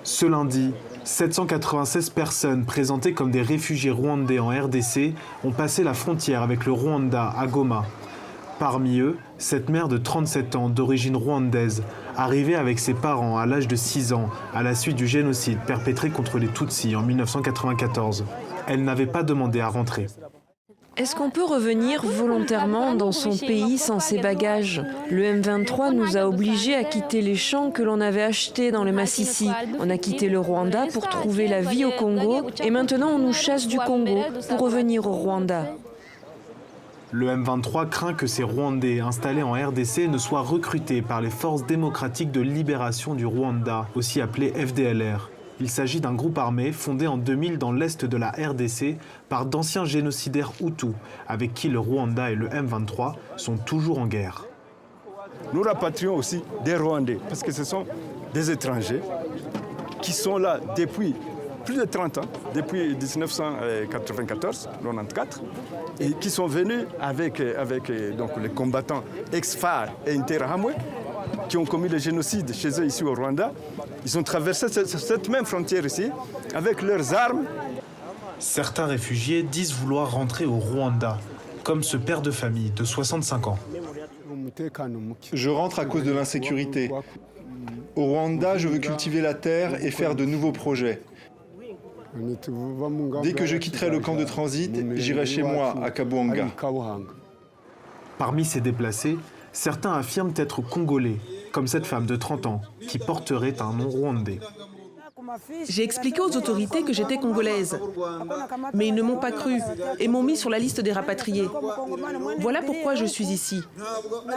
Ce lundi, 796 personnes présentées comme des réfugiés rwandais en RDC ont passé la frontière avec le Rwanda à Goma. Parmi eux, cette mère de 37 ans d'origine rwandaise, arrivée avec ses parents à l'âge de 6 ans à la suite du génocide perpétré contre les Tutsis en 1994. Elle n'avait pas demandé à rentrer. Est-ce qu'on peut revenir volontairement dans son pays sans ses bagages? Le M23 nous a obligés à quitter les champs que l'on avait achetés dans le Massissi. On a quitté le Rwanda pour trouver la vie au Congo et maintenant on nous chasse du Congo pour revenir au Rwanda. Le M23 craint que ces Rwandais installés en RDC ne soient recrutés par les forces démocratiques de libération du Rwanda, aussi appelées FDLR. Il s'agit d'un groupe armé fondé en 2000 dans l'est de la RDC par d'anciens génocidaires Hutus, avec qui le Rwanda et le M23 sont toujours en guerre. Nous rapatrions aussi des Rwandais, parce que ce sont des étrangers qui sont là depuis plus de 30 ans, depuis 1994, 94, et qui sont venus avec donc, les combattants ex-FAR et Interahamwe, qui ont commis le génocide chez eux ici au Rwanda. Ils ont traversé cette même frontière ici avec leurs armes. Certains réfugiés disent vouloir rentrer au Rwanda, comme ce père de famille de 65 ans. Je rentre à cause de l'insécurité. Au Rwanda, je veux cultiver la terre et faire de nouveaux projets. Dès que je quitterai le camp de transit, j'irai chez moi, à Kabuanga. Parmi ces déplacés, certains affirment être congolais, comme cette femme de 30 ans, qui porterait un nom rwandais. J'ai expliqué aux autorités que j'étais congolaise, mais ils ne m'ont pas cru et m'ont mis sur la liste des rapatriés. Voilà pourquoi je suis ici.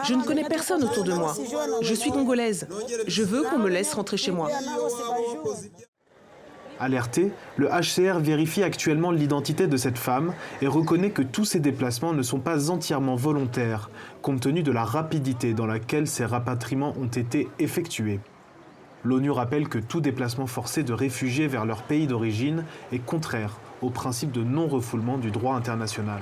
Je ne connais personne autour de moi. Je suis congolaise. Je veux qu'on me laisse rentrer chez moi. Alerté, le HCR vérifie actuellement l'identité de cette femme et reconnaît que tous ces déplacements ne sont pas entièrement volontaires, compte tenu de la rapidité dans laquelle ces rapatriements ont été effectués. L'ONU rappelle que tout déplacement forcé de réfugiés vers leur pays d'origine est contraire au principe de non-refoulement du droit international.